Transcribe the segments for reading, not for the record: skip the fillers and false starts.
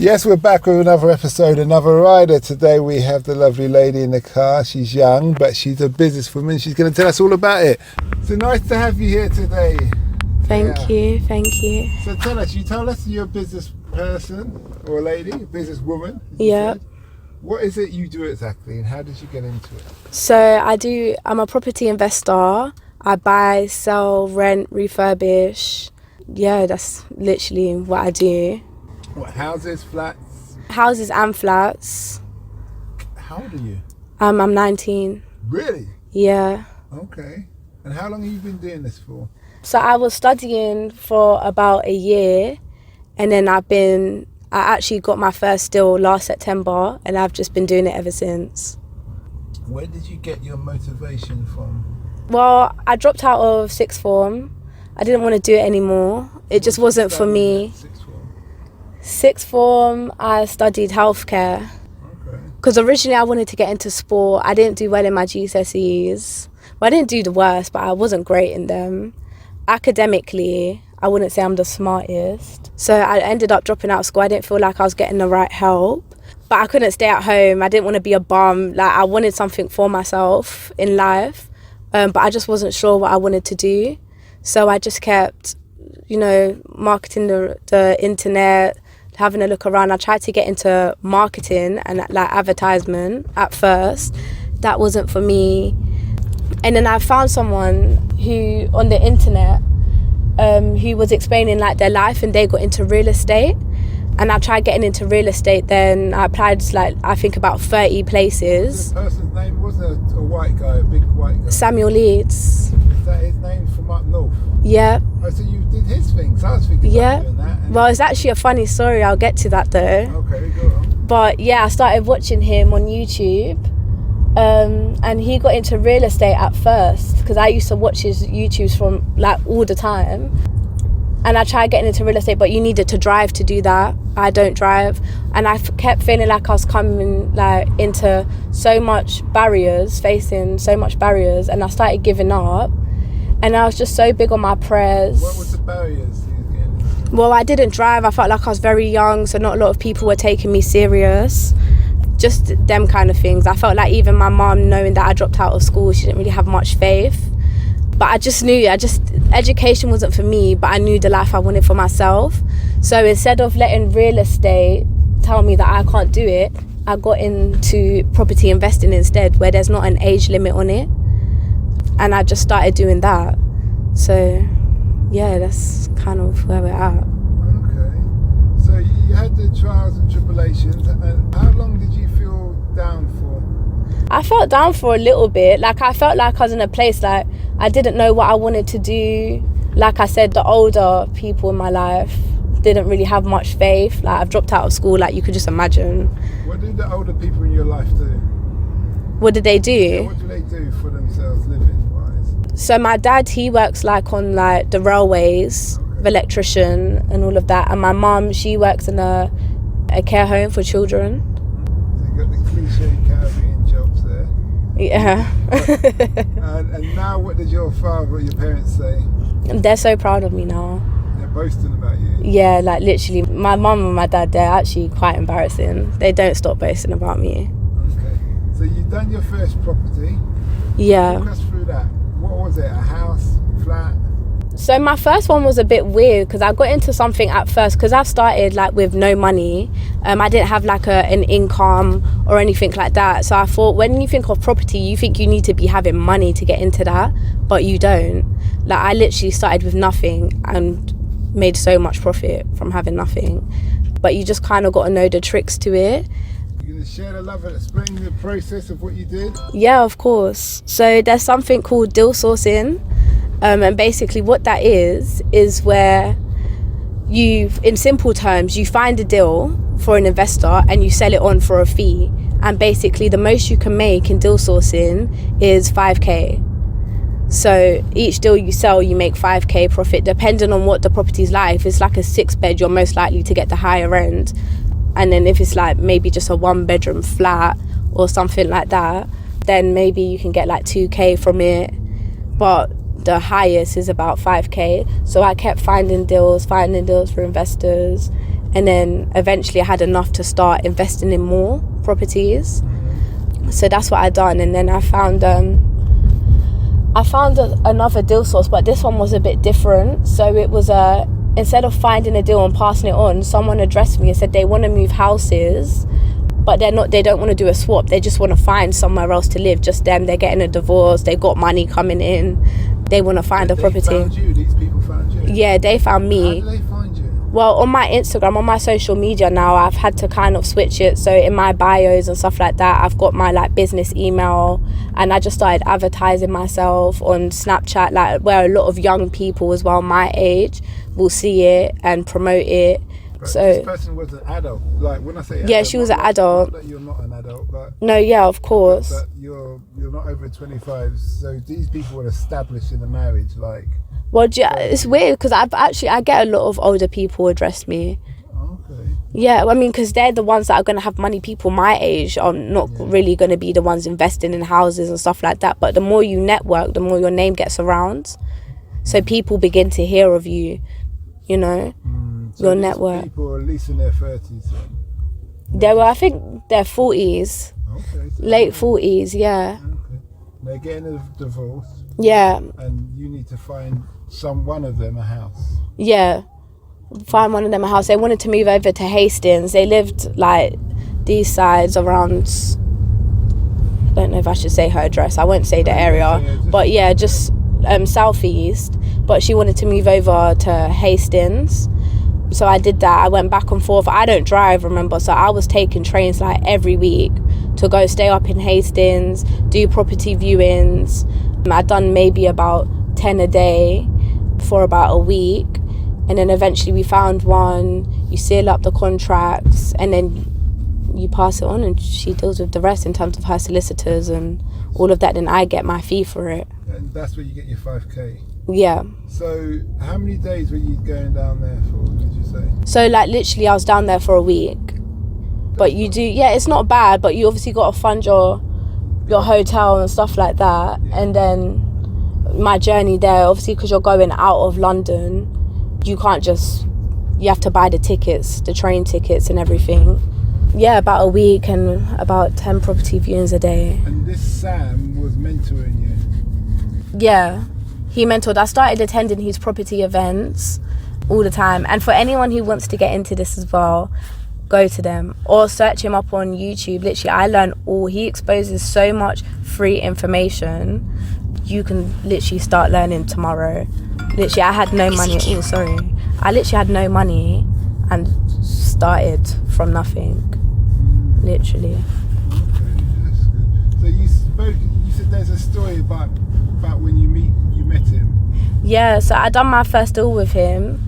Yes, we're back with another episode, another rider. Today we have the lovely lady in the car. She's young, but she's a businesswoman. She's going to tell us all about it. So nice to have you here today. Thank you. So tell us, you told us you're a business person or a lady, a businesswoman. Yeah. What is it you do exactly and how did you get into it? So I'm a property investor. I buy, sell, rent, refurbish. Yeah, that's literally what I do. What, houses, flats? Houses and flats. How old are you? I'm 19. Really? Yeah. Okay. And how long have you been doing this for? So I was studying for about a year, and then I actually got my first deal last September, and I've just been doing it ever since. Where did you get your motivation from? Well, I dropped out of sixth form. I didn't want to do it anymore. It just wasn't for me. Sixth form, I studied healthcare. Okay. Because originally I wanted to get into sport. I didn't do well in my GCSEs. Well, I didn't do the worst, but I wasn't great in them. Academically, I wouldn't say I'm the smartest. So I ended up dropping out of school. I didn't feel like I was getting the right help. But I couldn't stay at home. I didn't want to be a bum. Like, I wanted something for myself in life. But I just wasn't sure what I wanted to do. So I just kept, marketing the internet, having a look around. I tried to get into marketing and like advertisement at first. That wasn't for me. And then I found someone who on the internet who was explaining like their life, and they got into real estate. And I tried getting into real estate. Then I applied I think about 30 places. The person's name wasn't a white guy, a big white guy. Samuel Leeds. Is that his name from up north? Yeah. Oh, so you did his things. I was thinking about doing that. Well, it's actually a funny story. I'll get to that though. Okay, go on. But yeah, I started watching him on YouTube. And he got into real estate at first because I used to watch his YouTubes from like all the time. And I tried getting into real estate, but you needed to drive to do that. I don't drive. And I kept feeling like I was coming like into facing so much barriers. And I started giving up. And I was just so big on my prayers. What was the barriers you were getting into? Well, I didn't drive. I felt like I was very young, so not a lot of people were taking me serious. Just them kind of things. I felt like even my mom, knowing that I dropped out of school, she didn't really have much faith. But I just knew, education wasn't for me, but I knew the life I wanted for myself. So instead of letting real estate tell me that I can't do it, I got into property investing instead, where there's not an age limit on it. And I just started doing that. So yeah, that's kind of where we're at. Okay. So you had the trials and tribulations, and how long did you feel down for? I felt down for a little bit. Like, I felt like I was in a place like I didn't know what I wanted to do. Like I said, the older people in my life didn't really have much faith. Like, I've dropped out of school, like you could just imagine. What did the older people in your life do? What did they do? Yeah, what do they do for themselves living wise? So my dad, he works like on like the railways, electrician and all of that. And my mum, she works in a care home for children. So you got the cliche Caribbean jobs there. Yeah. and now what did your father or your parents say? They're so proud of me now. They're boasting about you? Yeah, like literally. My mum and my dad, they're actually quite embarrassing. They don't stop boasting about me. Okay. So you've done your first property. Yeah. Walk us through that. What was it? A house? Flat? So my first one was a bit weird because I got into something at first because I started like with no money. I didn't have like an income or anything like that. So I thought, when you think of property, you think you need to be having money to get into that, but you don't. Like, I literally started with nothing and made so much profit from having nothing. But you just kind of got to know the tricks to it. You're going to share the love and explain the process of what you did? Yeah, of course. So there's something called deal sourcing. And basically what that is where in simple terms, you find a deal for an investor and you sell it on for a fee. And basically the most you can make in deal sourcing is 5k. So each deal you sell, you make 5k profit, depending on what the property's like. If it's like a 6-bed, you're most likely to get the higher end. And then if it's like maybe just a 1-bedroom flat or something like that, then maybe you can get like 2k from it. But the highest is about 5k. So I kept finding deals for investors, And then eventually I had enough to start investing in more properties. So that's what I done. And then I found another deal source, but this one was a bit different. So it was instead of finding a deal and passing it on, someone addressed me and said they want to move houses, but they don't want to do a swap. They just want to find somewhere else to live, just them. They're getting a divorce, they got money coming in, they want to find a property. Found you? These people found you? Yeah, they found me. How did they find you? Well, on my Instagram, on my social media now, I've had to kind of switch it. So in my bios and stuff like that, I've got my like business email, and I just started advertising myself on Snapchat, like where a lot of young people as well, my age, will see it and promote it. But so this person was an adult. Like when I say adult, yeah, she was an adult. Not that you're not an adult, but no, yeah, of course. But you're not over 25. So these people were established in a marriage, like. Well, it's weird because I get a lot of older people address me. Okay. Yeah, I mean, because they're the ones that are going to have money. People my age are not really going to be the ones investing in houses and stuff like that. But the more you network, the more your name gets around. So people begin to hear of you, you know, So your these network. people are at least in their 30s then? I think they're 40s, Okay. So late 40s, yeah. Okay. They're getting a divorce. Yeah, And you need to find one of them a house. yeah. Find one of them a house. They wanted to move over to Hastings. They lived like these sides around, I don't know if I should say her address. I won't say the area, but yeah, just southeast. But she wanted to move over to Hastings. So I did that. I went back and forth. I don't drive, remember, so I was taking trains like every week to go stay up in Hastings, do property viewings. I'd done maybe about 10 a day for about a week, and then eventually we found one. You seal up the contracts and then you pass it on, and she deals with the rest in terms of her solicitors and all of that. Then I get my fee for it. And that's where you get your 5k. Yeah. So how many days were you going down there for, would you say? So like literally I was down there for a week. But you do, yeah, it's not bad, but you obviously got to fund your hotel and stuff like that. Yeah. And then my journey there, obviously because you're going out of London, you have to buy the tickets, the train tickets and everything. Yeah, about a week and about 10 property viewings a day. And this Sam was mentoring you? Yeah, he mentored. I started attending his property events all the time. And for anyone who wants to get into this as well, go to them or search him up on YouTube. Literally, I learned he exposes so much free information. You can literally start learning tomorrow. Literally, I had no money. Oh, sorry. I literally had no money and started from nothing. Literally. Okay, that's good. So you said there's a story about when you met him. Yeah, so I done my first deal with him.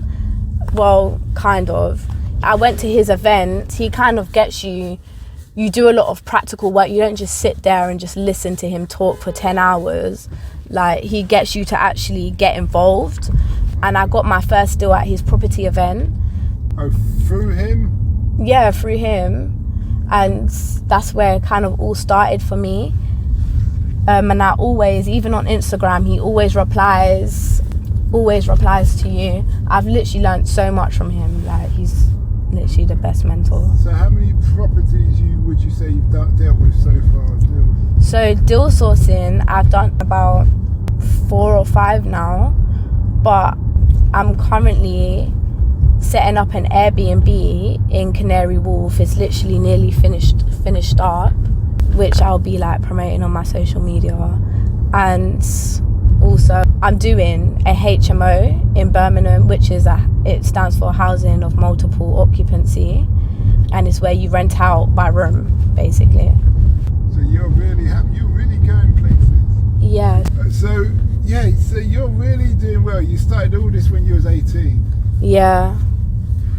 Well, kind of. I went to his event. He kind of gets you do a lot of practical work. You don't just sit there and just listen to him talk for 10 hours. Like, he gets you to actually get involved. And I got my first deal at his property event. Oh, through him? Yeah, through him. And that's where it kind of all started for me. And I always, even on Instagram, he always replies to you. I've literally learned so much from him. Like, he's literally the best mentor. So how many properties would you say you've dealt with so far? So deal sourcing, I've done about 4 or 5 now, but I'm currently setting up an Airbnb in Canary Wharf. It's literally nearly finished up, which I'll be like promoting on my social media. And also I'm doing a HMO in Birmingham, which is it stands for housing of multiple occupancy, and it's where you rent out by room basically. So you're really going places. Yeah. So you're really doing well. You started all this when you was 18. Yeah,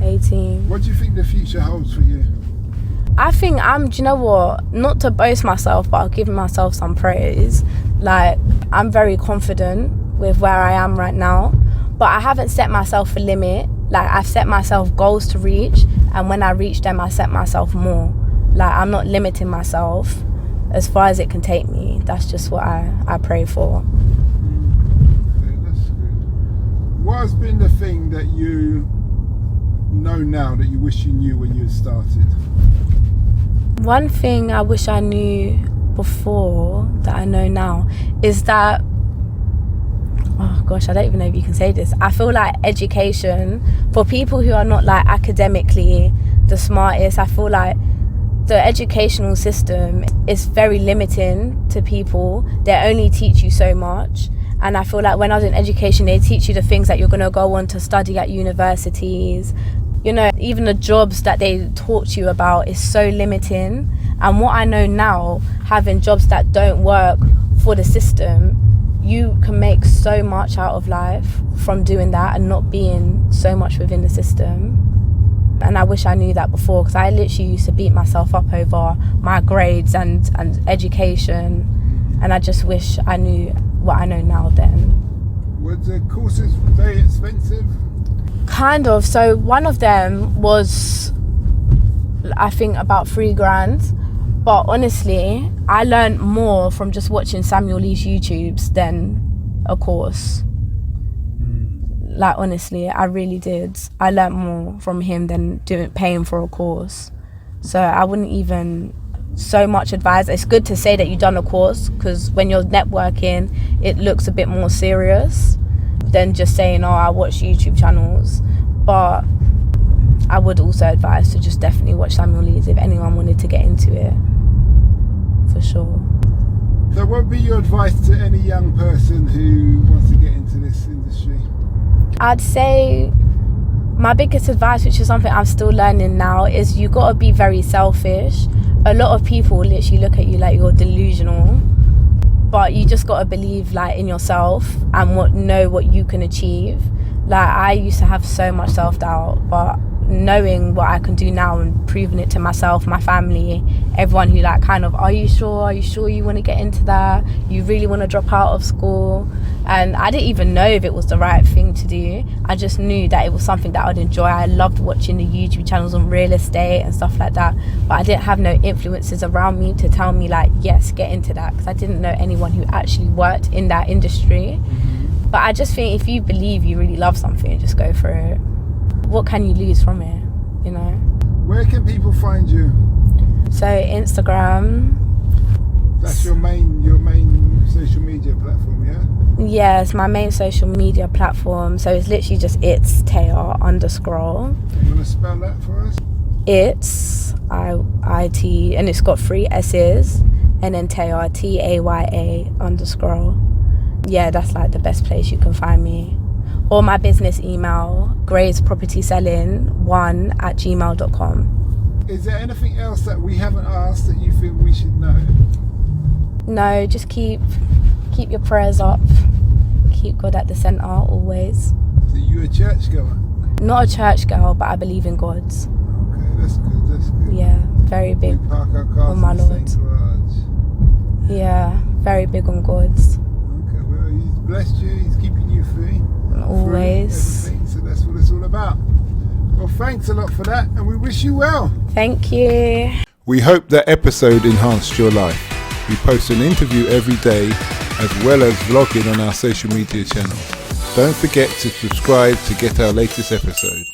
18. What do you think the future holds for you? I think do you know what? Not to boast myself, but I'll give myself some praise. Like, I'm very confident with where I am right now, but I haven't set myself a limit. Like, I've set myself goals to reach, and when I reach them, I set myself more. Like, I'm not limiting myself as far as it can take me. That's just what I pray for. Okay, that's good. What has been the thing that you know now that you wish you knew when you started? One thing I wish I knew before that I know now is that, oh gosh, I don't even know if you can say this. I feel like education, for people who are not like academically the smartest, I feel like the educational system is very limiting to people. They only teach you so much. And I feel like when I was in education, they teach you the things that you're going to go on to study at universities. You know, even the jobs that they taught you about is so limiting. And what I know now, having jobs that don't work for the system, you can make so much out of life from doing that and not being so much within the system. And I wish I knew that before, because I literally used to beat myself up over my grades and education. And I just wish I knew what I know now then. Were the courses very expensive? Kind of. So one of them was, I think, about $3,000. But honestly, I learned more from just watching Samuel Lee's YouTubes than a course. Like, honestly, I really did. I learned more from him than paying for a course. So I wouldn't even so much advise. It's good to say that you've done a course, because when you're networking, it looks a bit more serious than just saying, oh, I watch YouTube channels. But I would also advise to just definitely watch Samuel Lee's if anyone wanted to get into it, for sure. So what would be your advice to any young person who wants to get into this industry? I'd say my biggest advice, which is something I'm still learning now, is you got to be very selfish. A lot of people literally look at you like you're delusional, but you just got to believe like in yourself and know what you can achieve. Like, I used to have so much self-doubt, but knowing what I can do now and proving it to myself, my family, everyone who like kind of, are you sure you want to get into that, you really want to drop out of school? And I didn't even know if it was the right thing to do. I just knew that it was something that I'd enjoy. I loved watching the YouTube channels on real estate and stuff like that, but I didn't have no influences around me to tell me like, yes, get into that, because I didn't know anyone who actually worked in that industry. But I just think if you believe you really love something, just go for it. What can you lose from it, you know? Where can people find you? So Instagram. That's your main social media platform, yeah? Yeah, it's my main social media platform. So it's literally just Taya_. You want to spell that for us? It's IT, and it's got 3 S's, and then Taya, TAYA_. Yeah, that's like the best place you can find me. Or my business email, grayspropertyselling1@gmail.com. Is there anything else that we haven't asked that you feel we should know? No, just keep your prayers up. Keep God at the centre always. So you a churchgoer? Not a church girl, but I believe in God. Okay, that's good. Yeah, very big We park our cars on my in the Lord. same garage. Yeah, very big on God. Okay, well, he's blessed you, he's keeping you free. Always. Free, everything, so that's what it's all about. Well, thanks a lot for that, and we wish you well. Thank you. We hope that episode enhanced your life. We post an interview every day, as well as vlogging on our social media channels. Don't forget to subscribe to get our latest episode.